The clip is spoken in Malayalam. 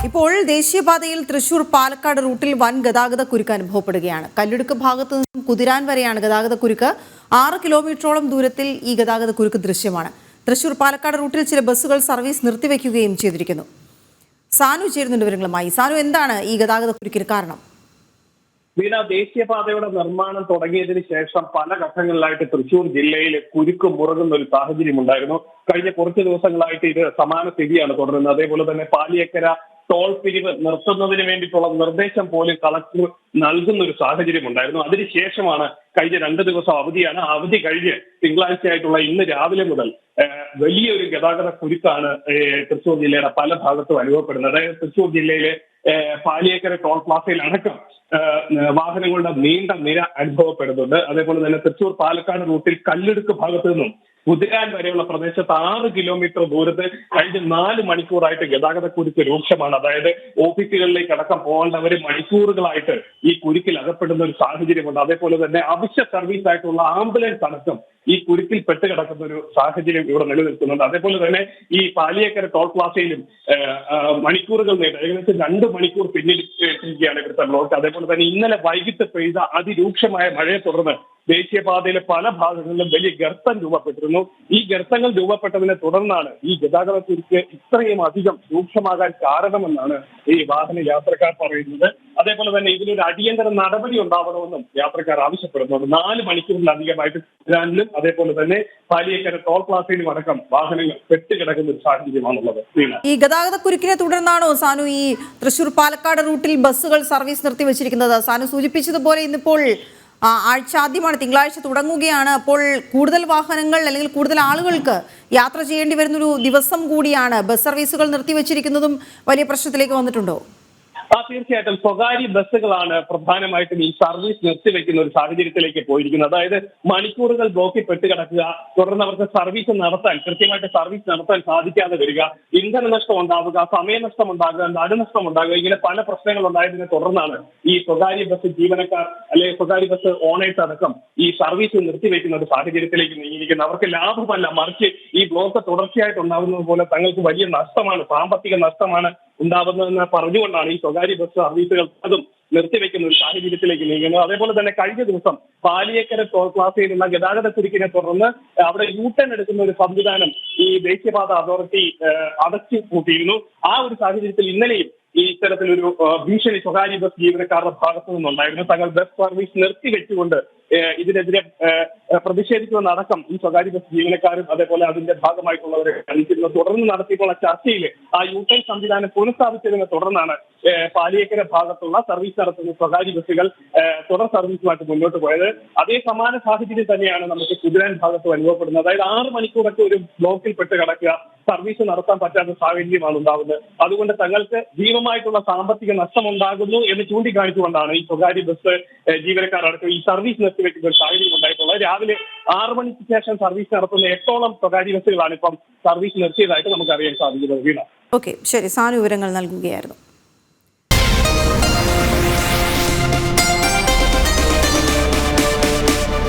ഇപ്പോൾ ദേശീയപാതയിൽ തൃശൂർ പാലക്കാട് റൂട്ടിൽ വൻ ഗതാഗത കുരുക്ക് അനുഭവപ്പെടുകയാണ്. കല്ലിടുക്ക് ഭാഗത്തു നിന്നും കുതിരാൻ വരെയാണ് ഗതാഗത കുരുക്ക്. 6 കിലോമീറ്ററോളം ദൂരത്തിൽ ഈ ഗതാഗത കുരുക്ക് ദൃശ്യമാണ്. തൃശൂർ പാലക്കാട് റൂട്ടിൽ ചില ബസ്സുകൾ സർവീസ് നിർത്തിവെക്കുകയും ചെയ്തിരിക്കുന്നു. സാനു ചേരുന്നുണ്ട് വിവരങ്ങളുമായി. സാനു, എന്താണ് ഈ ഗതാഗത കുരുക്കിന് കാരണം? വീണ, ദേശീയപാതയുടെ നിർമ്മാണം തുടങ്ങിയതിന് ശേഷം പല ഘട്ടങ്ങളിലായിട്ട് തൃശൂർ ജില്ലയിൽ കുരുക്ക് മുറുകുന്ന ഒരു സാഹചര്യം ഉണ്ടായിരുന്നു. കഴിഞ്ഞ കുറച്ച് ദിവസങ്ങളായിട്ട് ഇത് സമാന സ്ഥിതിയാണ് തുടരുന്നത്. അതേപോലെ തന്നെ പാലിയേക്കര ടോൾ പിരിവ് നിർത്തുന്നതിന് വേണ്ടിയിട്ടുള്ള നിർദ്ദേശം പോലും കളക്ടർ നൽകുന്ന ഒരു സാഹചര്യം ഉണ്ടായിരുന്നു. അതിനുശേഷമാണ് കഴിഞ്ഞ 2 ദിവസം അവധിയാണ്. അവധി കഴിഞ്ഞ് തിങ്കളാഴ്ചയായിട്ടുള്ള ഇന്ന് രാവിലെ മുതൽ വലിയൊരു ഗതാഗത കുരുക്കാണ് തൃശൂർ ജില്ലയുടെ പല ഭാഗത്തും അനുഭവപ്പെടുന്നത്. അതായത് തൃശൂർ ജില്ലയിലെ പാലിയേക്കര ടോൾ പ്ലാസയിൽ അടക്കം വാഹനങ്ങളുടെ നീണ്ട നിര അനുഭവപ്പെടുന്നുണ്ട്. അതേപോലെ തന്നെ തൃശൂർ പാലക്കാട് റൂട്ടിൽ കല്ലിടുക്ക് ഭാഗത്തു നിന്നും കുതിരാൻ വരെയുള്ള പ്രദേശത്ത് 6 കിലോമീറ്റർ ദൂരത്ത് കഴിഞ്ഞ 4 മണിക്കൂറായിട്ട് ഗതാഗത കുരുക്ക് രൂക്ഷമാണ്. അതായത് ഓഫീസുകളിലേക്ക് അടക്കം പോകേണ്ടവർ മണിക്കൂറുകളായിട്ട് ഈ കുരുക്കിൽ അകപ്പെടുന്ന ഒരു സാഹചര്യമുണ്ട്. അതേപോലെ തന്നെ അവശ്യ സർവീസ് ആയിട്ടുള്ള ആംബുലൻസ് അടക്കം ഈ കുരുക്കിൽ പെട്ടുകിടക്കുന്ന ഒരു സാഹചര്യം ഇവിടെ നിലനിൽക്കുന്നുണ്ട്. അതേപോലെ തന്നെ ഈ പാലിയേക്കര ടോൾ പ്ലാസയിലും മണിക്കൂറുകൾ നീണ്ട ഏകദേശം 2 മണിക്കൂർ പിന്നിട്ടിരിക്കുകയാണ് ഇവിടുത്തെ ബ്ലോക്ക്. അതേപോലെ തന്നെ ഇന്നലെ വൈകിട്ട് പെയ്ത അതിരൂക്ഷമായ മഴയെ തുടർന്ന് ദേശീയപാതയിലെ പല ഭാഗങ്ങളിലും വലിയ ഗർത്തം രൂപപ്പെട്ടിരുന്നു. ഈ ഗർത്തങ്ങൾ രൂപപ്പെട്ടതിനെ തുടർന്നാണ് ഈ ഗതാഗത കുരുക്ക് ഇത്രയും അധികം രൂക്ഷമാകാൻ കാരണമെന്നാണ് ഈ വാഹന യാത്രക്കാർ പറയുന്നത്. അതേപോലെ തന്നെ ഇതിലൊരു അടിയന്തര നടപടി ഉണ്ടാവണമെന്നും യാത്രക്കാർ ആവശ്യപ്പെടുന്നുണ്ട്. 4 മണിക്കൂറിലധികമായിട്ട് കുതിരാനിലും അതേപോലെ തന്നെ പാലിയേക്കര ടോൾ പ്ലാസയിലും അടക്കം വാഹനങ്ങൾ പെട്ടുകിടക്കുന്ന ഒരു സാഹചര്യമാണുള്ളത്. ഈ ഗതാഗത കുരുക്കിനെ തുടർന്നാണോ സാനു ഈ തൃശൂർ പാലക്കാട് റൂട്ടിൽ ബസ്സുകൾ സർവീസ് നിർത്തിവെച്ചിരിക്കുന്നത്? സാനു സൂചിപ്പിച്ചതുപോലെ ഇന്നിപ്പോൾ ആഴ്ച ആദ്യമാണ്, തിങ്കളാഴ്ച തുടങ്ങുകയാണ്. അപ്പോൾ കൂടുതൽ വാഹനങ്ങൾ അല്ലെങ്കിൽ കൂടുതൽ ആളുകൾക്ക് യാത്ര ചെയ്യേണ്ടി വരുന്നൊരു ദിവസം കൂടിയാണ്. ബസ് സർവീസുകൾ നിർത്തിവെച്ചിരിക്കുന്നതും വലിയ പ്രശ്നത്തിലേക്ക് വന്നിട്ടുണ്ടോ? തീർച്ചയായിട്ടും സ്വകാര്യ ബസ്സുകളാണ് പ്രധാനമായിട്ടും ഈ സർവീസ് നിർത്തിവെക്കുന്ന ഒരു സാഹചര്യത്തിലേക്ക് പോയിരിക്കുന്നത്. അതായത് മണിക്കൂറുകൾ ബ്ലോക്കിൽ പെട്ടുകിടക്കുക, തുടർന്ന് അവർക്ക് സർവീസ് നടത്താൻ കൃത്യമായിട്ട് സർവീസ് നടത്താൻ സാധിക്കാതെ വരിക, ഇന്ധന നഷ്ടം ഉണ്ടാവുക, സമയനഷ്ടം ഉണ്ടാകുക, നടുനഷ്ടം ഉണ്ടാകുക, ഇങ്ങനെ പല പ്രശ്നങ്ങൾ ഉണ്ടായതിനെ തുടർന്നാണ് ഈ സ്വകാര്യ ബസ് ജീവനക്കാർ അല്ലെങ്കിൽ സ്വകാര്യ ബസ് ഓണേഴ്സ് അടക്കം ഈ സർവീസ് നിർത്തിവെക്കുന്ന ഒരു സാഹചര്യത്തിലേക്ക് നീങ്ങിയിരിക്കുന്നത്. അവർക്ക് ലാഭമല്ല, മറിച്ച് ഈ ബ്ലോക്ക് തുടർച്ചയായിട്ട് ഉണ്ടാകുന്നത് പോലെ തങ്ങൾക്ക് വലിയ നഷ്ടമാണ്, സാമ്പത്തിക നഷ്ടമാണ് ഉണ്ടാവുന്നതെന്ന് പറഞ്ഞുകൊണ്ടാണ് ഈ സ്വകാര്യ ബസ് സർവീസുകൾ അതും നിർത്തിവെക്കുന്ന ഒരു സാഹചര്യത്തിലേക്ക് നീങ്ങുന്നത്. അതേപോലെ തന്നെ കഴിഞ്ഞ ദിവസം പാലിയേക്കര ടോൾ പ്ലാസയിലുള്ള ഗതാഗത കുരുക്കിനെ തുടർന്ന് അവിടെ യൂട്ടേൺ എടുക്കുന്ന ഒരു സംവിധാനം ഈ ദേശീയപാത അതോറിറ്റി അടച്ചു പൂട്ടിയിരുന്നു. ആ ഒരു സാഹചര്യത്തിൽ ഇന്നലെയും ഈ ഇത്തരത്തിലൊരു ഭീഷണി സ്വകാര്യ ബസ് ജീവനക്കാരുടെ ഭാഗത്തു നിന്നുണ്ടായിരുന്നു. തങ്ങൾ ബസ് സർവീസ് നിർത്തിവെച്ചുകൊണ്ട് ഇതിനെതിരെ പ്രതിഷേധിക്കുന്നതടക്കം ഈ സ്വകാര്യ ബസ് ജീവനക്കാരും അതേപോലെ അതിന്റെ ഭാഗമായിട്ടുള്ളവരെ കണ്ടിരുന്നു. തുടർന്ന് നടത്തിയിട്ടുള്ള ചർച്ചയിൽ ആ യൂട്ടേൺ സംവിധാനം പുനഃസ്ഥാപിച്ചതിനെ തുടർന്നാണ് പാലിയേക്കര ഭാഗത്തുള്ള സർവീസ് നടത്തുന്ന സ്വകാര്യ ബസ്സുകൾ തുടർ സർവീസുമായിട്ട് മുന്നോട്ട് പോയത്. അതേ സമാന സാഹചര്യം തന്നെയാണ് നമുക്ക് കുതിരാൻ ഭാഗത്ത് അനുഭവപ്പെടുന്നത്. അതായത് 6 മണിക്കൂറൊക്കെ ഒരു ബ്ലോക്കിൽ പെട്ട് കിടക്കുക, സർവീസ് നടത്താൻ പറ്റാത്ത സാഹചര്യമാണ് ഉണ്ടാകുന്നത്. അതുകൊണ്ട് തങ്ങൾക്ക് ഭീമമായിട്ടുള്ള സാമ്പത്തിക നഷ്ടമുണ്ടാകുന്നു എന്ന് ചൂണ്ടിക്കാണിച്ചുകൊണ്ടാണ് ഈ സ്വകാര്യ ബസ് ജീവനക്കാർ അടക്കം ഈ സർവീസ് നിർത്തിവെക്കുന്ന ഒരു സാഹചര്യം ഉണ്ടായിട്ടുള്ളത്. രാവിലെ 6 മണിക്ക് ശേഷം സർവീസ് നടത്തുന്ന 8ഓളം സ്വകാര്യ ബസ്സുകളാണ് ഇപ്പം സർവീസ് നിർത്തിയതായിട്ട് നമുക്ക് അറിയാൻ സാധിക്കുന്നത്. വീണ, ഓക്കെ, ശരി. സാനു വിവരങ്ങൾ നൽകുകയായിരുന്നു.